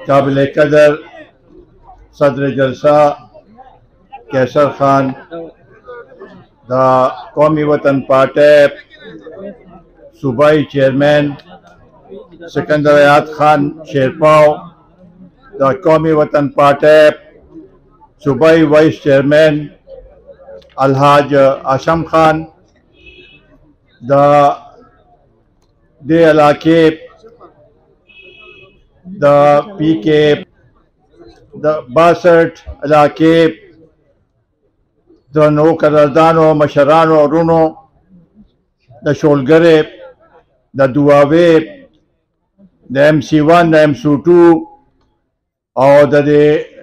काबिल कदर सदर जलसा कैसर खान, द कौमी वतन पार्टी सूबाई चेयरमैन सिकंदर हयात खान शेरपाव, द कौमी वतन पार्टी सूबाई वाइस चेयरमैन अलहाज आशम खान, दे इलाके द PK द 62 इलाके द नो कदरदानो मशरानो रुनो द शोलगरे द दुआवे द MC1 द MC2 और द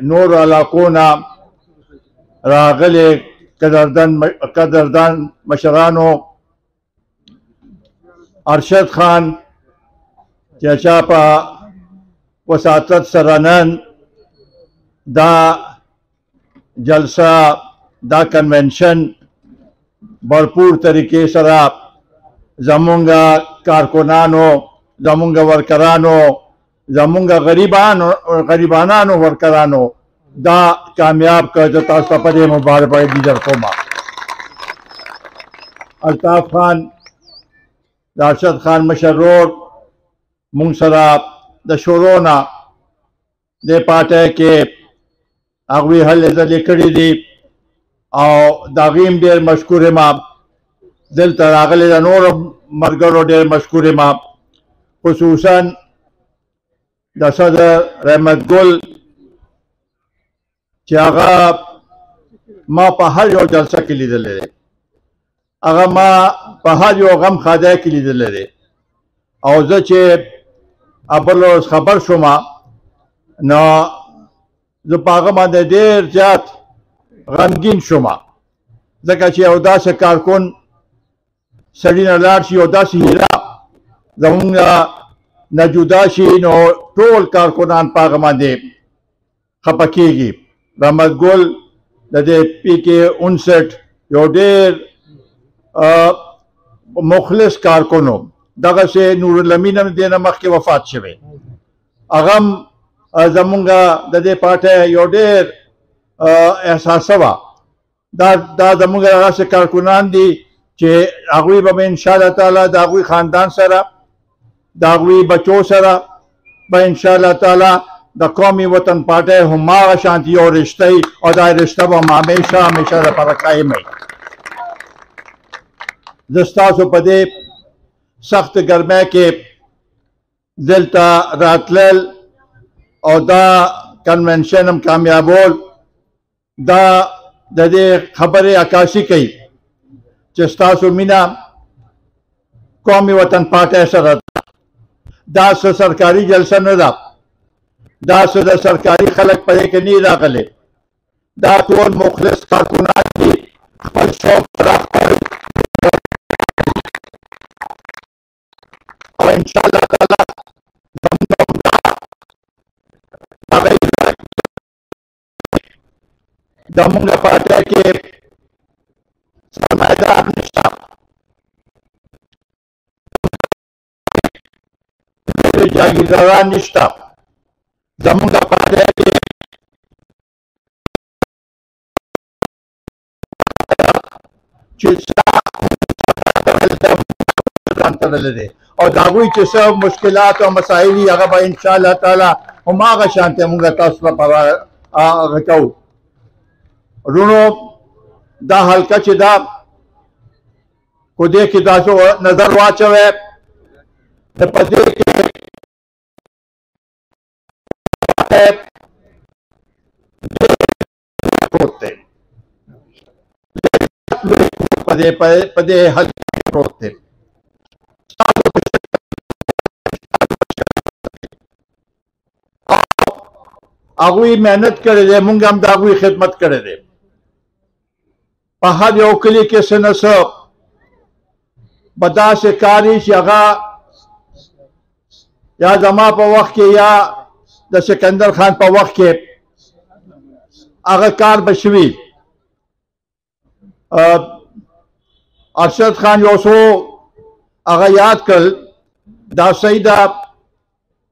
नूर इलाकोना रागले कदरदान मशरानो अरशद खान चापा वसातत सरानन दा जलसा दा कन्वेंशन भरपूर तरीके सरा जमुंगा कारकुनानो जमुंगा वर्करानो जमुंगा गरीबानानो वर्करानो दा कामयाब कर जता सपरे मुबारक दीजर कोमा अल्ताफ खान अरशद खान मशरोर मुंसरा द शोरोना दे पाटे के अगवी हल लिखड़ी दी और दागीम डेर मशकूर माँ दिल तरागले नूर मरगरो डेर मशकूर माँ खुसूसन द सदर रहमत गुल चागा माँ पहाड़ जो जलसा के लिए ले अगर माँ पहाड़ जो गम खादे के लिए ले और जचे अबलो खबर शुमा न जो पागमा दे देर जात गमगीन शुमा जगह औदा से कारकुन सड़ी नलाशी औदा से हीरा जमुंगा न जुदाशी नो टोल कारकुनान पागमा दे खपकीगी रहमत गुल दे PK 59 यो डेर मुखलिस कारकुनो दगा से नूरुल-अमीन देना मख के वफात शवे अगम जमुंगा दे पाटे यो डेर एहसासवा दा जमुंगा से कारकुनान दी चे आगवी बम इंशाअल्लाह ताला दागवी खानदान सरा दागवी बच्चों सरा ब इंशाअल्लाह ताला द कौमी वतन पाटे हुमा शांति और रिश्ते और दा रिश्ता हम हमेशा हमेशा पर कायम है दस्ता सो पदे सख्त गर्मे के दिलता रातलल और दा कन्वेंशन हम कामयाबोल दा दे खबर अकाशी कई चस्ता सो मीना कौमी वतन पाटे सर दा से सरकारी जलसा न दा से सरकारी खलक पड़े के नहीं रागले दा तो मुखलिस कारकुनान की खबर शौक और इंशाअल्लाह ताला दमुंगा पार्टी के सरमायादार निष्ठा जागीरदार निष्ठा दमुंगा पार्टी के और दागुई के सब मुश्किलात और मसाइली अगर इंशाअल्लाह ताला हम आगा शांति मुंगा तस्ला पर आगताऊ रुनो दा हल्का चिदा को देख के दासो नजर वाचवे न पदे के होते पदे पदे हल्के होते आगुई मेहनत करे दे मुंगा हम दागुई खिदमत करे दे पहाड़ योकली के सनस बदा से कारिश यगा या जमा पर वक्त के या द सिकंदर खान पर वक्त के अगर कार बशवी अरशद खान योसो अगर याद कर दा सईदा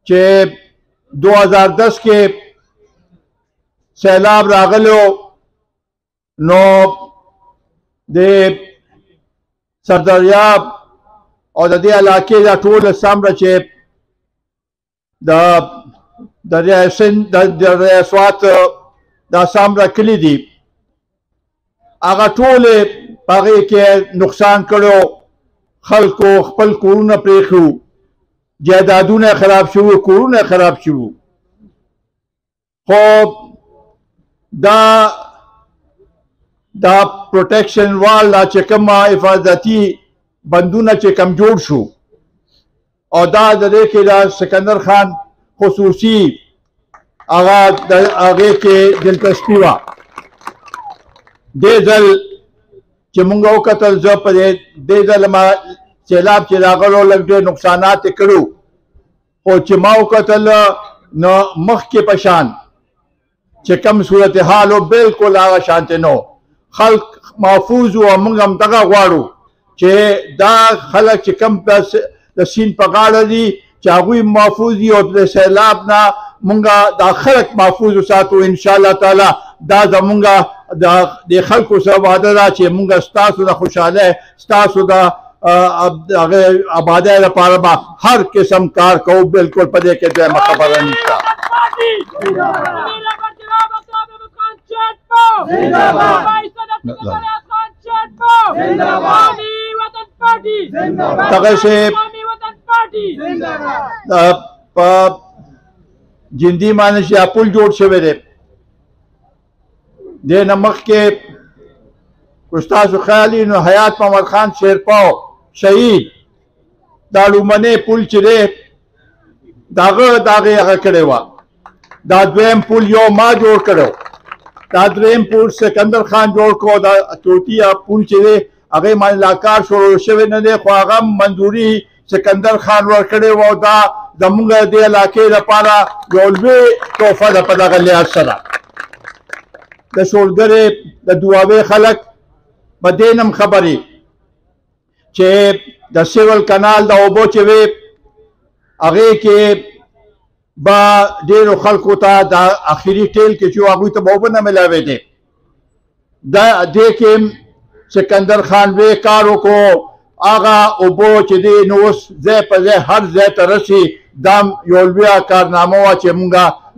चे 2010 کې سیلاب راغلو نو د سردریاب او د دې علاقې دا ټول سمره چې د دریای سند د دریای سوات دا سمره کلی دي هغه ټول هغې کې نقصان کړو خلکو خپل کورونه پرېښو جایدادونه خراب شوي کورونه خراب شوي خو دا پروټیکشن وال دا چې کوم حفاظتي بندونه چې کم جوړ شو او دا د دې کې دا سکندر خان خصوصي هغې کې دلچسپي وه دې ځل چې مونږ وکتل زه په دې ځل ما سیلاب چې راغلو لږ ډېر نقصانات یې کړو خو چې ما وکتل نو مخکې په شان چې کم صورتحال و بالکل هغه شانتې نو خلق محفوظ و او موږ هم دغه غواړو چې دا خلک چې کم د سیند په غاړه دي چې هغوی محفوظ دي او د سیلاب نه مونږ دا خلک محفوظ وساتو انشاءالله تعالی دا زمونږ د خلکو سره وعده ده چې مونږ ستاسو د خوشحالۍ ستاسو د آبادۍ لپاره به هر قسم کار کوو بالکل په دې کې دویمه خبره نشته دغسې په جندي باندې چې پل جوړ شوی دی دې نه مخکې که ستاسو خیال وي نو حیات محمد خان شیرپاو شهید دا لومړنی پل چې دی د هغې هغه کړې وه دا دویم پل یو ما جوړ کړی دا دریم پل سکندر خان جوړ کړو دا چوټیا پل چې دی هغې باندې لا کار شروع شوی نه دی خو هغه منظوري سکندر خان ورکړې وه او دا زمونږ دې علاقې لپاره یو لوی تحفه ده په دغه لحاظ سره د شولګرې د دوابې خلک په دې نم خبرې چې د سیول کنال د اوبو چې وې هغې کې به ډېرو خلکو ته د اخري ټیل کې چې هغوی ته به اوبه نه میلاوېدې دې کې سکندر خان وی کار وکړو هغه اوبو چې دی نو اوس ځای په ځای هر ځای ته رسي دا یو لویه کارنامه وه چې مونږ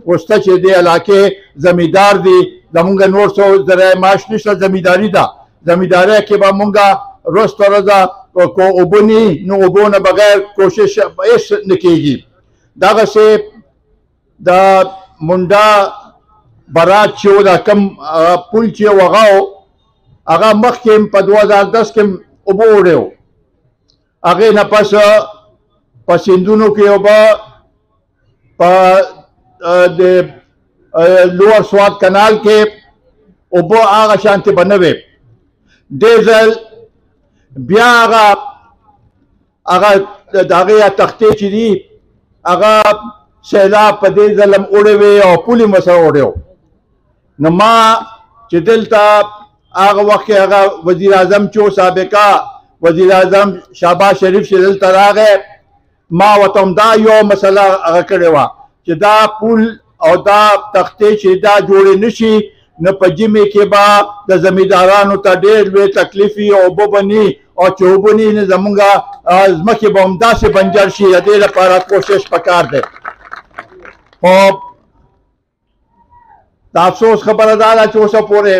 وسته چې دې علاقې زمیندار دي زمونږ نور څه ذرایع معاش نشته زمینداري ده زمیندارۍ کې به مونږ رسته ورځه که اوبه نی نو اوبو نه بغیر کوشش هېڅ نه کېږي دغسې د منډا برات چې و دا کم پل چې و هغه مخکې په 2010 کې اوبه وړی و هغې نه پس په سیندونو کې اوبه په د لوور سوات کنال کې اوبه هغه شانتې به نه وې دې ځل بیا هغه د هغې تختې چې دي هغه سیلاب په دې ځل هم وړی وې او پل یې ورسره وړی و نو ما چې دلته هغه وخت کې هغه وزیر اعظم چې سابقه وزیر اعظم شهباز شریف چې دلته راغی ما ورته هم دا یو مسله هغه کړې وه چې دا پل او دا تختې چې دا جوړې نه شي نو په ژمي کې به د زمیندارانو ته ډېر لوی تکلیف وي اوبه به ني او چې اوبه ني نو زمونږ ځمکې به همداسې بنجر شي د دې لپاره کوشش پکار دی خو د افسوس خبره دا ده چې اوسه پورې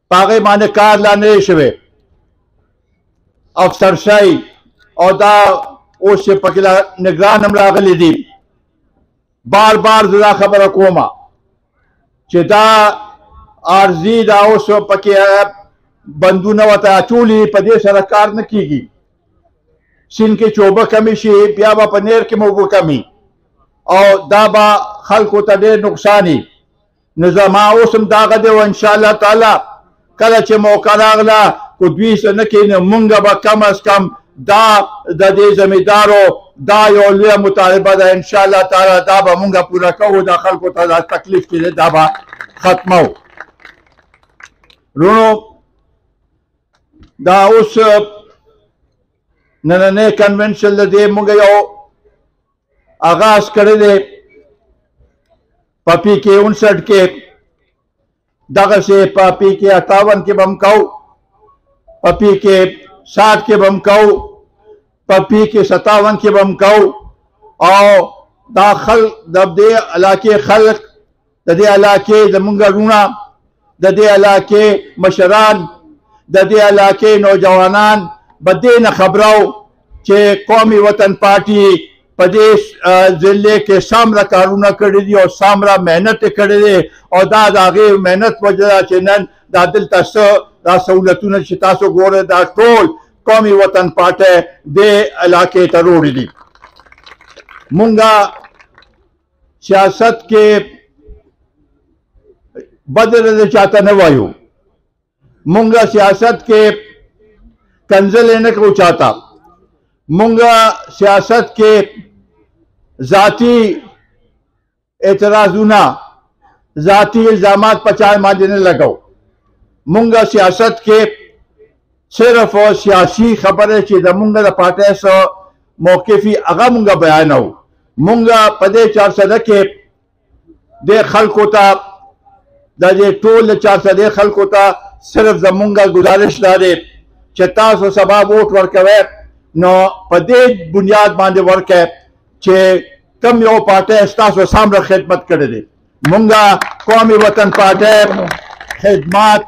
په هغې باندې کار لا نه دی شوی افسرشۍ او دا اوس چې پکې نګران هم راغلی دي بار بار زه دا خبره کومه چې دا عارضي دا اوس پکې بندونه ورته اچولي په دې سره کار نه کېږي سیند کې چې اوبه کمې شي بیا به په نیر کې م اوبه کمي او دا به خلکو ته ډېر نقصان وي نو زما اوس هم دغه دی و انشاءالله تعالی کله چې موقع راغله که دوی څه نه کوي نو مونږ به کم از کم دا د دې زمیندارو دا یو لویه مطالبه ده انشاءالله تعالی دا به مونږ پوره کوو د خلکو ته دا تکلیف چې دی دا به ختمو رونو دا اوس نننی کنونشن د دې مونږ یو آغاز کړی دی पपी के 59 के दगा से पपी के 58 के बम काऊ, पपी के 60 के बम काऊ, पपी के 57 के बम काऊ और दाखल दे इलाके खल्क दे इलाके जमुंगा रूना दे इलाके मशरान दे इलाके नौजवानान बदे न खबराओ चे कौमी वतन पार्टी प्रदेश जिले के सामरा कारूना करे दी और सामरा मेहनत करे दे और दाद आगे मेहनत वजह चेनन दादिल तस दा सहूलतुन शितासो गोरे दा टोल कौमी वतन पार्टी दे इलाके तरोड़ी दी मुंगा सियासत के बदल चाहता न वायु मुंगा सियासत के कंजे लेने को चाहता मुंगा सियासत के जाती एतराजुना जाती इल्जामात पचाए माजने लगाओ मुंगा सियासत के सिर्फ और सियासी खबर है मुंगा द पार्टी सो मौकेफी अगा मुंगा बयान हो मुंगा पदे 400 के दे खल्क होता दे टोल 400 दे खल्क होता सिर्फ जमुंगा गुजारिश दारे चता सो सबा वोट वर्कवे नो पदे बुनियाद बांधे वर्क है चे कम यो पार्टी स्टासो सामरा खिदमत करे दे मुंगा कौमी वतन पार्टी खिदमत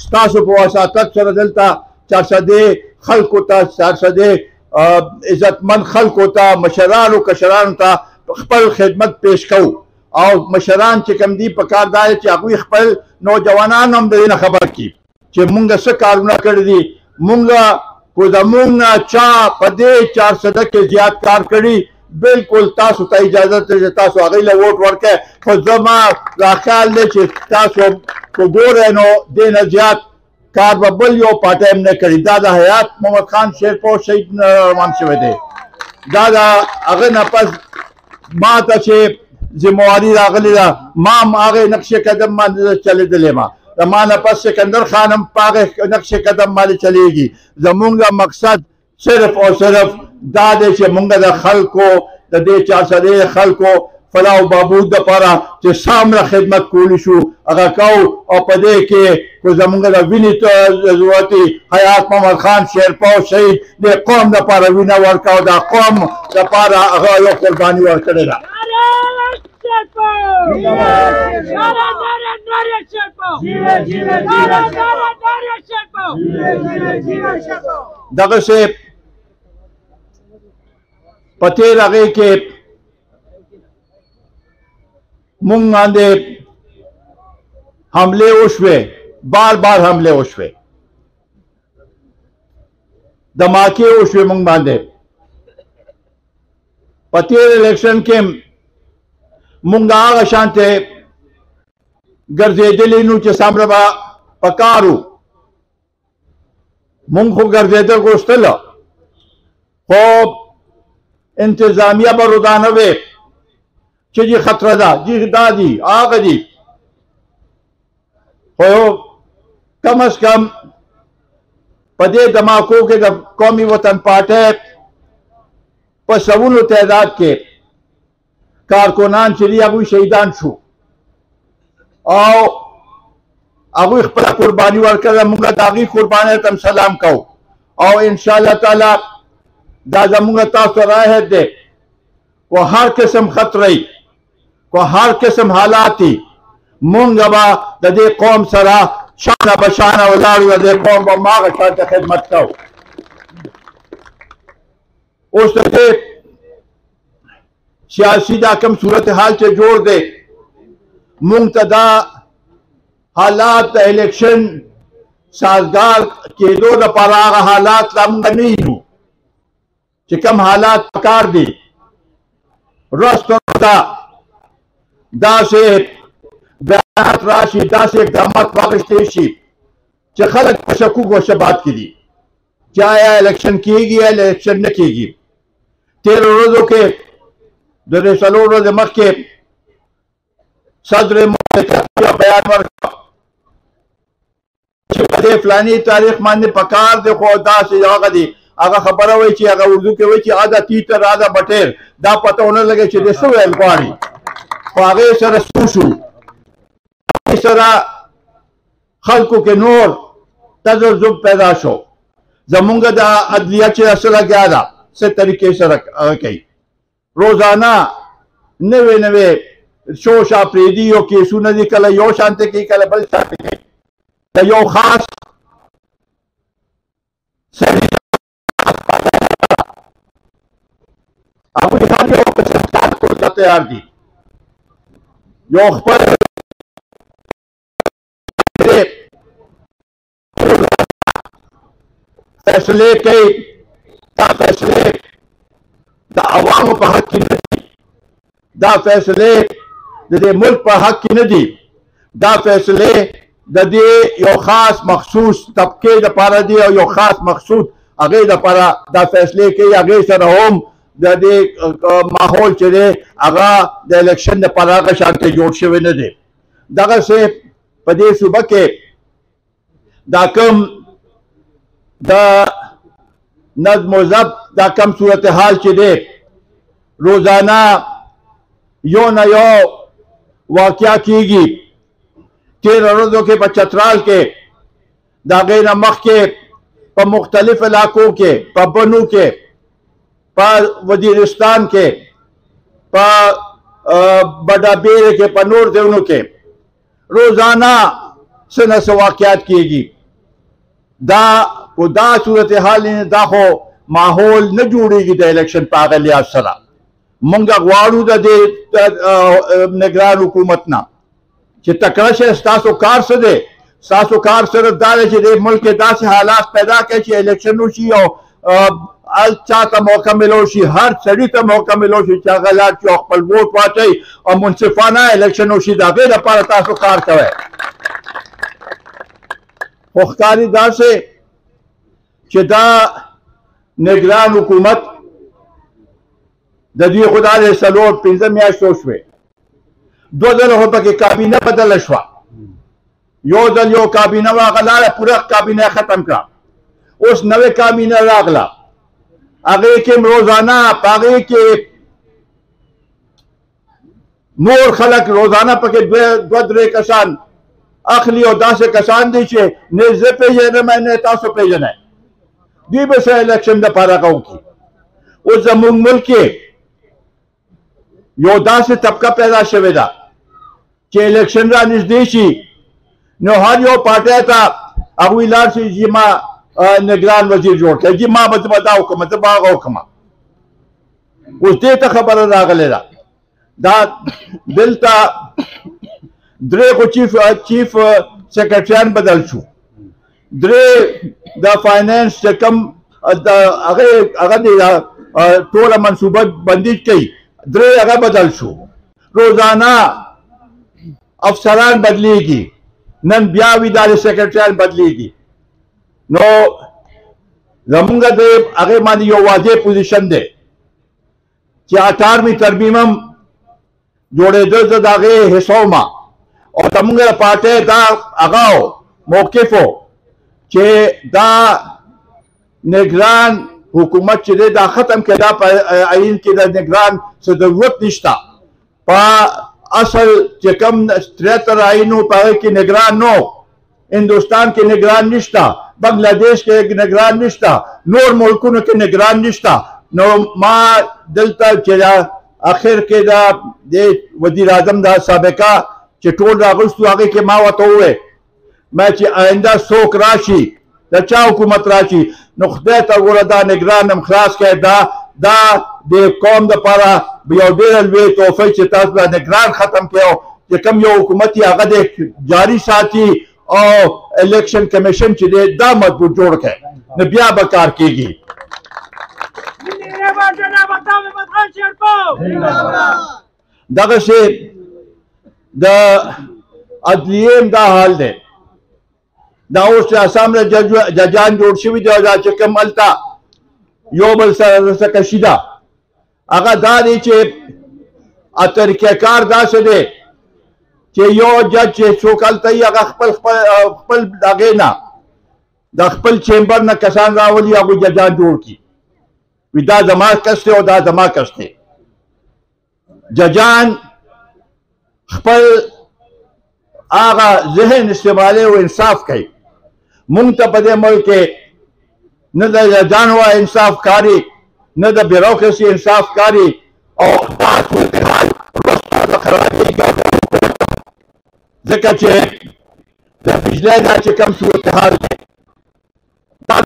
स्टासो पोसा तक चल दलता 400 दे खल्क होता 400 दे इज्जतमंद खल्क होता मशरान और कशरान होता खपल खिदमत पेश कऊ और मशरान चे कम दी पकार दाए चे अगुई खपल नौजवानान हम देना खबर की चे मुंगा से कारुना कर दी मुंगा को जमुंगा चा पदे 400 के जियाद कार करी बिल्कुल तासु ता इजाजत है तासु अगले वोट वर्क है तो जमा राखाल ले चे तासु को गोरे नो देना जियाद कार बबल यो पार्टी हमने करी दादा हयात मोहम्मद खान शेरपो शहीद रहमान से दे दादा अगर नपस मात अच्छे जिम्मेवारी रागली दा माम आगे नक्शे कदम मान चले दिले मा रमान पस सिकंदर खान हम पागे नक्शे कदम माली चलेगी जमुंगा मकसद सिर्फ और सिर्फ दादे से मुंगा दा खल को दे 400 दे खल को फलाव बाबूद दा पारा जे सामरा खिदमत कोलिशु अगर काउ और पदे के को जमुंगा दा विनीत जरूरती हयात मोहम्मद खान शेरपाव शहीद दे कौम दा पारा विना वर्का दा कौम दा पारा अगर यो कुर्बानी वर करेगा दग से पते लगे के मुंग आंदे हमले उशवे बार बार हमले उशवे धमाके उशवे मुंग बांधे पते इलेक्शन के मुंगा शांते गर्जे दिली नुचे सामरबा पकारू मुंग को गर्जे दल गोश्तला हो इंतजामिया बरुदानवे चीजी खतरा दा जी दादी आग जी हो कम अज कम पदे धमाकों के कौमी वतन पार्टी पर सबूल तैदाद के कारकुनान चली अगुई शहीदान छू और अगुई खपला कुर्बानी वर्कर मुंगा दागी कुर्बानी तम सलाम कहो और इंशाअल्लाह ताला दादा मुंगा तासो राह दे को हर किस्म खतरे को हर किस्म हालाती मुंगबा दे कौम सरा शाना बशाना उलाड़ू दे कौम माग शांत खिदमत कहो उस सियासी दाकम सूरत हाल से जोड़ दे मुंतदा हालात इलेक्शन साजगार के दो दपारा हालात लामगा नहीं हूं चिकम हालात पकार दी रस्ता दा से बयात राशि दा से इकदामात वागश्तेशी चे खलक पशकू को शबात की दी क्या इलेक्शन किएगी या इलेक्शन न किएगी 13 रोजों के दरे सलो रोज मख के सदर बयान वर्क फलानी तारीख मानने पकार देखो दा से जगह दी आगा खबर हुई ची आगा उर्दू के हुई ची आधा तीतर आधा बटेर दा पता होने लगे ची देसो एलवाड़ी خو هغې سره څه شو؟ هغې سره خلکو کې نور تذبذب پیدا شو. زمونږ د عدلیه چې څه لګیا ده څه طریقې سره کوي، روزانه نوې نوې شوشا پرېږدي، یو کیسونه دي کله یو شانته کوي کله بل شانته کوي. د یو خاص سړي هغوی هر یو قسم کار کولو ته تیار دي. یو خپل فیصلې کوي، دا فیصلې د عوامو په حق کې نه دي، دا فیصلې د دې ملک په حق کې نه دي، دا فیصلې د دې یو خاص مخصوص طبقې دپاره دي او یو خاص مخصوص هغې دپاره دا فیصلې کوي. هغې سره هم د دې ماحول چې دی هغه د الیکشن دپاره هغه شانته جوړ شوی نه دی. دغسې په دې صوبه کې دا کوم د نظم و ضبط دا کم صورتحال چې دی، روزانه یو نه یو واقعه کیږي. تیره ورځو کې په چترال کې د هغې نه مخکې په مختلف علاقو کې، په بنو کې، په وزیرستان کې، په بډابیر کې، په نور ځایونو کې روزانه څه نه څه واقعات کیږي. دا خو دا صورتحال دا خو ماحول نه جوړېږي د الیکشن په هغه لحاظ سره. موږ غواړو د دې نگران حکومت نه چې تکړه شي. ستاسو کار څه دی؟ ستاسو کار صرف دا دی چې د ملک کې داسې حالات پیدا کړي چې الیکشن وشي او هر چا ته موقع ملو شي، هر سړي ته موقع ملو شي چې هغه لاړ شي او خپل ووټ واچوي او منصفانه الیکشن وشي. د هغې لپاره تاسو کار کوئ. خو ښکاري داسې چې دا نگران حکومت د دوی خو دا دی 4-5 میاشتې وشوې، 2 ځله خو پکې کابینه بدله شوه. یو ځل یو کابینه وه هغه لاړه، پوره کابینه ختم کړه. اوس نوې کابینه راغله، هغې کې روزانه په هغې کې نور خلک روزانه پکې 2-3 کسان اخلي او داسې کسان دي چې نه زه پېژنم نه تاسو پېژنئ. دوی به څه الیکشن دپاره هغه وکړي. اوس زموږ ملک کې یو داسې طبقه پیدا شوې ده چې الیکشن را نږدې شي نو هر یو پارټۍ ته هغوی لاړ شي چې ما نگران وزیر جوړ کړی، چې ما به دا وکړم، زه به هغه وکړم. اوس دې ته خبره راغلې ده. دا دلته 3 خو چیف سیکرټریان بدل شو، 3 د فاینانس چې کوم هغه د ټوله منصوبه بندي کوي، 3 هغه بدل شو. روزانه افسران بدلیږي، نن بیا اداري سیکرټریان بدلیږي. نو زمونږ د هغې باندې یو واضح پوزیشن دی چې 18ویں ترمیم هم جوړېده، زه د هغې حصه وم او زمونږ د پارټۍ دا هغه موقف و چې دا نگران حکومت چې دی دا ختم کړي. دا په عین کې د نگران څه ضرورت نشته. په اصل چې کوم 73 عین و په هغې کې نگران نو، هندوستان کې نگران نشته، بنگلادیش کې نگران نشته، نور ملکونو کې نگران نشته. نو ما دلته چې اخر کې د وزیر اعظم دا سابقه چې ټول راغوښتو هغې کې ما ورته وویل ما چې آینده څوک راشي د چا حکومت راشي نو خدای ته ګوره دا نگران هم خلاص کړئ. دا د قوم دپاره یو ډېره لوی تحفه چې تاسو دا نگران ختم کړئ چې کوم یو حکومت یې هغه د جاري ساتي او الیکشن کمیشن چې دی دا مضبوط جوړ کړئ نو بیا به کار کېږي. دغسې د عدلیې هم دا حال دی. دا اوس چې اسام ججان جوړ شوي دي او دا چې کوم هلته یو بل سره څه کشي ده هغه دا دی چې طریقه کار داسې دی چې یو جج چې څوک هلته وي هغه خپل هغې نه د خپل چیمبر نه کسان راولي هغوی ججان جوړ کړي وي دا زما کس دی او دا زما کس دی. ججان خپل هغه ذهن استعمالوي او انصاف کوي. مونږ ته په دې ملک کې نه د جانوا انصاف کاری، نه د بیوروکراسي انصاف کاری، او دا صورتحال وروسته د خرابېږي. ځکه چې د بجلۍ دا چې کوم صورتحال دی دا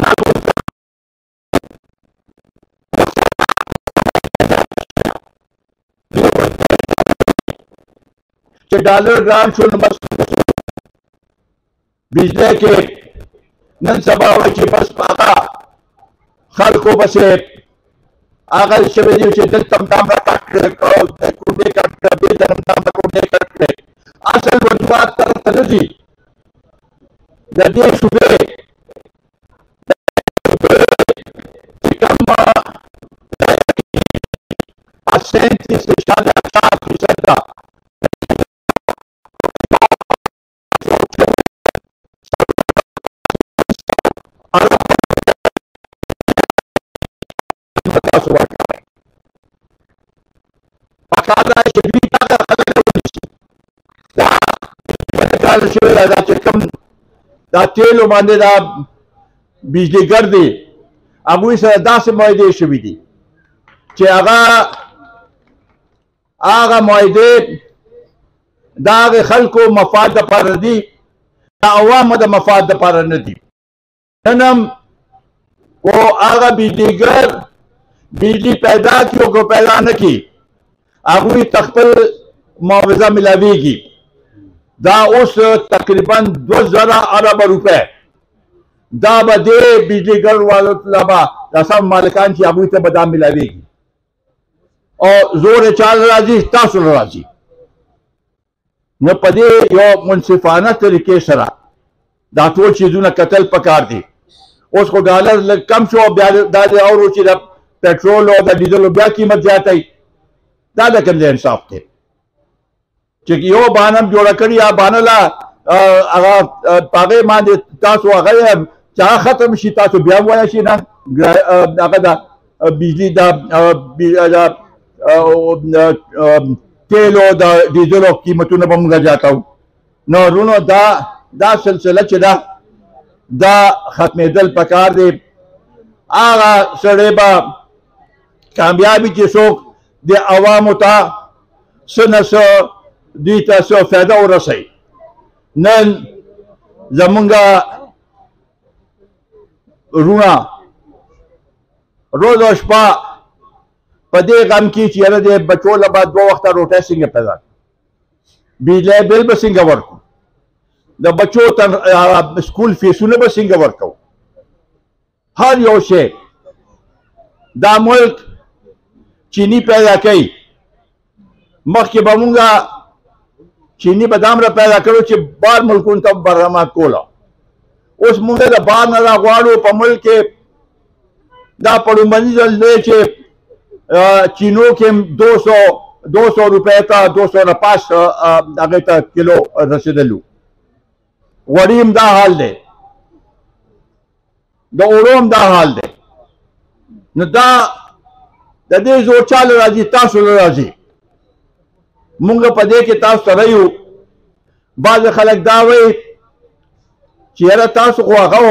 چې ډالر ګران شو نو بس بجلۍ کې نن سبا وایي چې بس هغه خلکو پسې هغه شوی دی چې دلته هم دام راکټ کړی، کوټې کټ کړی، بې ځای هم دام کوټې کټ کړی. اصل وجوهات طرف ته نه ځي. د دې صوبې چې کوم 37.4% ده تاسو ورکوئ. پکار ده چې دوی دغه خلک ونیسي. دا کال شوی ده چې کوم دا تیلو باندې دا بجلیګر دی هغوی سره داسې معاهدې شوي دي چې هغه معاهدې د هغې خلکو مفاد دپاره دي، د عوامو د مفاد دپاره نه دي. نن هم کو هغه بجلیګر بجلی پیدا کی او کو پیدا نه کی هغوی ته خپل معاوضه ملاویږي. دا اوس تقریبا 2000 ارب روپے دا به دې بجلیګر والو ته به دا سم مالکان چې هغوی ته به دا ملاویږي او زور یې چا راځي؟ تاسو راځي. نو په دې یو منصفانه طریقې سره دا ټول چیزونه کتل پکار دي. اوس خو ډالر لږ کم شو، بیا دا دې اورو چې د पेट्रोल और डीजल बया कीमत ज्यादा ही दादा कर इंसाफ थे यो बानम जोड़ा करी आ बानला पागे मान तासो अगले चा खत्म शी तासो ब्या हुआ शी ना अगदा बिजली दा तेलो दा डीजल कीमतों ने बम जाता हूँ नो रुनो दा सिलसिला चला दा खत्म दल पकार दे आगा सड़ेबा कामयाबी چې څوک د عوامو ته څه نه څه دوی ته څه فایده ورسوي. نن زمونږ وروڼه روز او شپه په دې غم کې چې یاره د بچو له به 2 وخته روټۍ څنګه پیدا کړو، بجلی بل به څنګه ورکړو، د بچو سکول فیسونه به څنګه ورکوو. هر یو شی دا ملک چینی پیدا کوي. مخکې به مونږه چینی به دا امره پیدا کړو چې بار ملکونو ته برآمد کوله. اوس مونږ د بار نه راغواړو په ملک کې دا په لومړني ځل دی چې چینو کې 200 روپۍ ته 200 نه پاس هغې ته کیلو رسېدلو. غوړي هم دا حال دی، د اوړو هم دا حال دی. نو دا د دې زور چا له راځي؟ تاسو له راځي. مونږ په دې کې تاسو سره یو. بعض خلک دا وایي چې یاره تاسو خو هغه و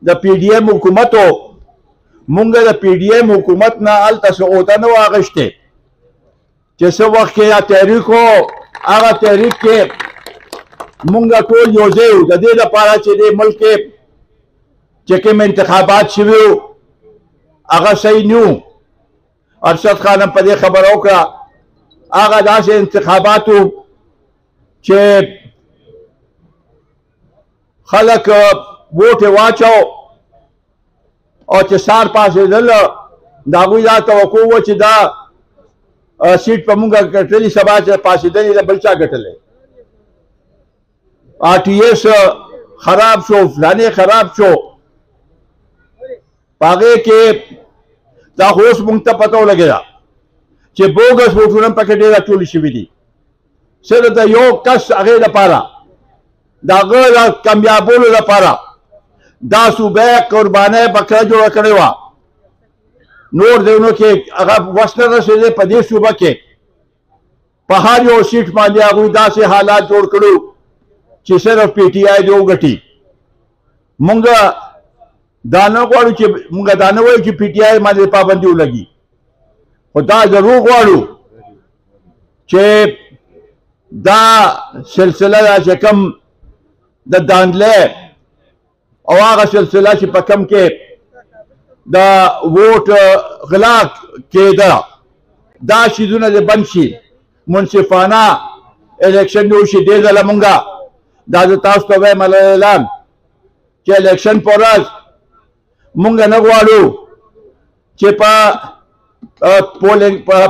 د پی ډي ایم حکومت و، مونږ د پی ډي ایم حکومت نه هلته څه عهده نه و اخیستې چې څه وخت کې یا تحریک و هغه تحریک کې مونږ ټول یو ځای وو د دې لپاره چې دې ملک کې چې کوم انتخابات شوي وو هغه صحیح نه وو. ارشد خان هم په دې خبره وکړه هغه داسې انتخابات وو چې خلک ووټ یې واچو او چې سار پاسېدل د هغوی دا توقع وه چې دا سیټ په مونږه ګټلي، سبا چې پاسېدلې د بل چا ګټلی. RTS خراب شو، فلانې خراب شو. په هغې کې دا خو اوس مونږ ته پته ولګېده چې بوګس ووټونه هم پکې ډېر راټولې شوي دي. صرف د یو کس هغې لپاره د هغه د کامیابولو لپاره دا صوبه قربانۍ بکره جوړه کړې وه. نور ځایونو کې هغه وس نه رسېدی. په دې صوبه کې په هر یو سیټ باندې هغوی داسې حالات جوړ کړو چې صرف پی ټی آی دې وګټي. مونږ دا نه غواړو چې مونږ دا نه وایو چې پی ټی آی باندې پابندي ولګي، خو دا ضرور غواړو چې دا سلسله ده چې کوم د دانډلې او هغه سلسله چې په کوم کې د ووټ غلا کېده دا شیزونه دې بند شي، منصفانه الیکشن دې وشي. دې ځله مونږه دا زه تاسو ته وایم اعلان چې الیکشن په ورځ مونږ نه غواړو چې په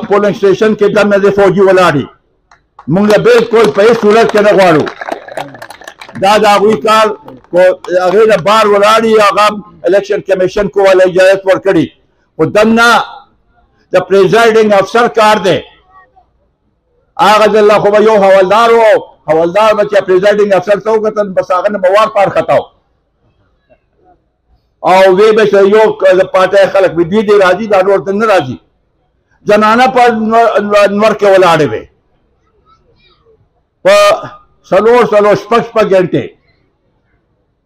پولنګ سټیشن کې دننه د فوجي ولاړي. مونږ بالکل په هیڅ صورت کې نه غواړو. دا د هغوی کار هغې نه بار ولاړي، هغه الیکشن کمیشن کوله اجازت ورکړي، خو دننه د پریزایډینګ افسر کار دی. هغه ځله خو به یو حوالدار و، حوالدار به چې پریزایډینګ افسر ته وکتل بس هغه نه به وار پار خطا او وی به چې یو د پاټۍ خلک وي دوی دې راځي دا نور ته نه راځي. زنانه په نور کې ولاړې وې په څلور شپږ غنټې،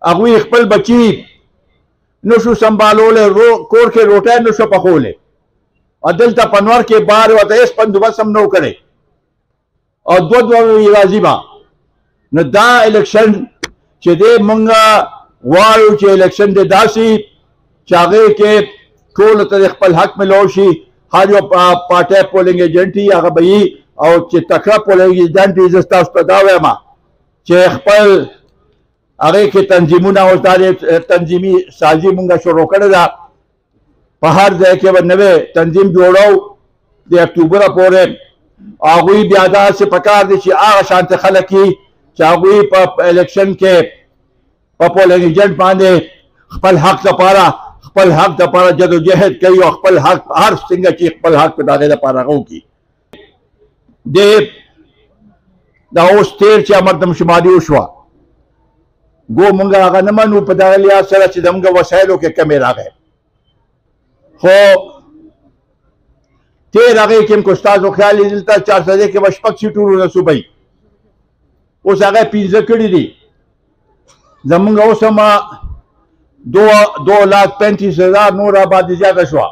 هغوی خپل بچي نه شو سنبالولی، کور کې روټۍ نه شو پخولی، او دلته په نور کې بار ورته هېڅ بندوبست هم نه و کړی او دوه راځي به. نو دا الیکشن چې دی مونږ غواړو چې الیکشن دی داسې چې هغې کې ټولو ته خپل حق میلاو شي. هر یو پارټۍ پولنګ ایجنټ وي هغه به وي، او چې تکړه پولنګ ایجنټ وي زه ستاسو ته دا وایم چې خپل هغې کې تنظیمونه اوس دا تنظیمي سازي مونږ شروع کړې ده. په هر ځای کې به نوی تنظیم جوړو د اکتوبره پورې. هغوی بیا داسې پکار دي چې هغه شانته خلک وي چې هغوی په الیکشن کې په پولنګ ایجنټ باندې خپل حق دپاره جدوجهد کوي او خپل حق هر څنګه چې خپل حق په د هغې دپاره هغه وکړي. دا اوس تېر چې مردم شماري وشوه ګو مونږ هغه نه منو په دغه لحاظ سره چې زموږ وسایلو کې کمې راغی، خو تېر هغې کې هم که ستاسو خیال یې دلته 400 کې به 6 سیټونه صوبۍ اوس هغه 15 کړي دي. زمونږ اوس هم 2,35,000 نور آبادي زیاته شوه.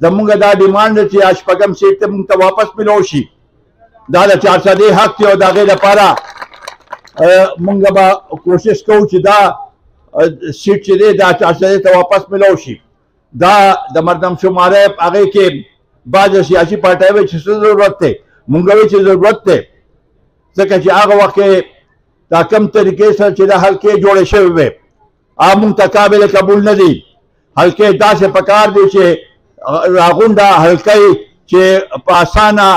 زمونږ دا ډیمانډ دی چې شپږم سیټ ته مونږ ته واپس میلاو شي. دا د 400 حق دی او د هغې لپاره مونږ به کوشش کوو چې دا سیټ چې دی دا 400 ته واپس میلاو شي. دا د مردم شمارۍ هغې کې بعض سیاسي پارټۍ وایي چې څه ضرورت دی، مونږ وایو چې ضرورت دی، ځکه چې هغه وخت کې دا کم طریقې سره چې دا حلقې جوړې شوې وې هغه مونږ ته قابل قبول نه دي. حلقې داسې پکار دي چې راغونډه حلقې چې په اسانه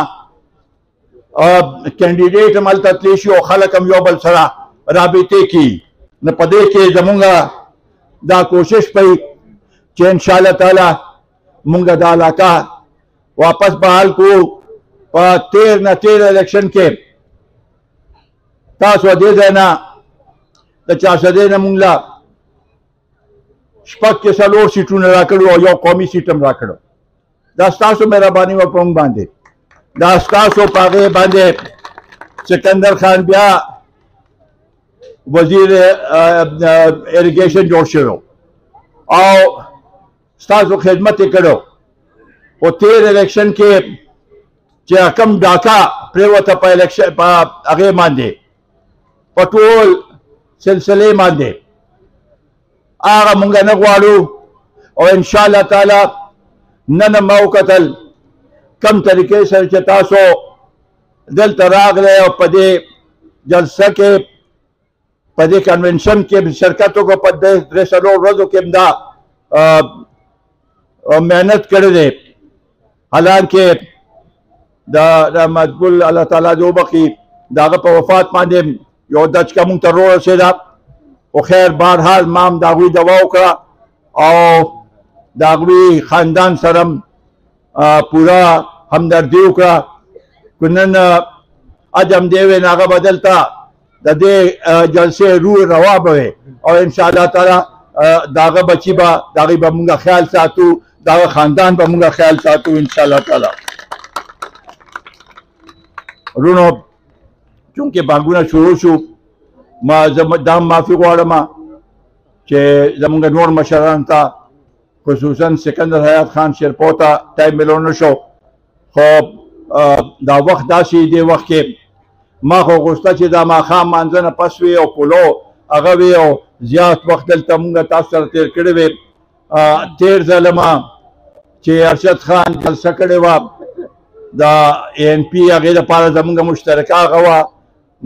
کینډیډیټ هم هلته تللی شي او خلک هم یو بل سره رابطې کړي. نو په دې کې زمونږ دا کوشش کوي چې انشاءالله تعالی مونږ دا علاقه واپس بحال کړو. په تېر الیکشن کې تاسو دې ځای نه د 400 نه مونږ له 4 سیټونه راکړو او یو قومي سیټ هم راکړو. دا ستاسو مهرباني وه په مونږ باندې، دا ستاسو په هغې باندې سکندر خان بیا وزیر اریګیشن جوړ شوی او ستاسو خدمت یې کړو. خو تېر الیکشن کې چې کم ډاکا پرېوته په الیکشن په هغې باندې په ټول سلسلې باندې هغه مونږ نه غواړو او انشاءالله تعالی نن ما وکتل کم طریقې سره چې تاسو دلته راغلی او په دې جلسه کې په دې کنونشن کې شرکت وکړو، په دې 3 ورځو کې هم دا محنت کړی دی. حالانکه د مقبول الله تعالی دې وبخي د هغه په وفات باندې یو دچکه مونږ ته رارسېده، خو خیر بهرحال ما هم د هغوی دوا وکړه او د هغوی خاندان سره هم پوره همدردي وکړه. که نن عجم دی وی نو هغه به دلته د دې جلسې روح روا به وي او انشاءالله تعالی د هغه بچي به د هغوی به مونږ خیال ساتو، د هغه خاندان به مونږ خیال ساتو انشاءالله تعالی. رونو چونکې بانګونه شروع شو ما دا معافي غواړم چې زمونږ نور مشرانو ته خصوصا سکندر حیات خان شیرپو ته ټایم میلو نه شو خو دا وخت داسې دی وخت کې ما خو غوښته چې دا ماښام مانځه نه پس وي او پلو هغه وي او زیات وخت دلته مونږ تاسو سره تېر کړی وي تېر ځله ما چې ارشد خان جلسه کړې وه د ان پي هغې دپاره زمونږ مشترکه هغه وه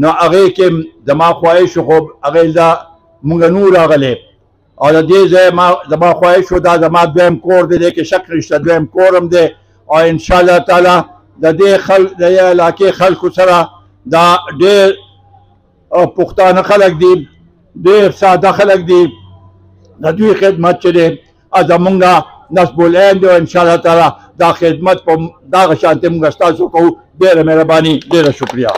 نو هغې کې زما خواهش خو هغې دا مونږ نور راغلی او د دې ځای زما خواهش و دا زما دویم کور دی دې کې شک نشته دویم کور هم دی او انشاءالله تعالی د دې علاقې خلکو سره دا ډېر پښتانه خلک دي ډېر ساده خلک دي د دوی خدمت چې دی زمونږ نصب العین دی او انشاءالله تعالی دا خدمت په دغه شانتې مونږ ستاسو کوو ډېره مهرباني ډېره شکریه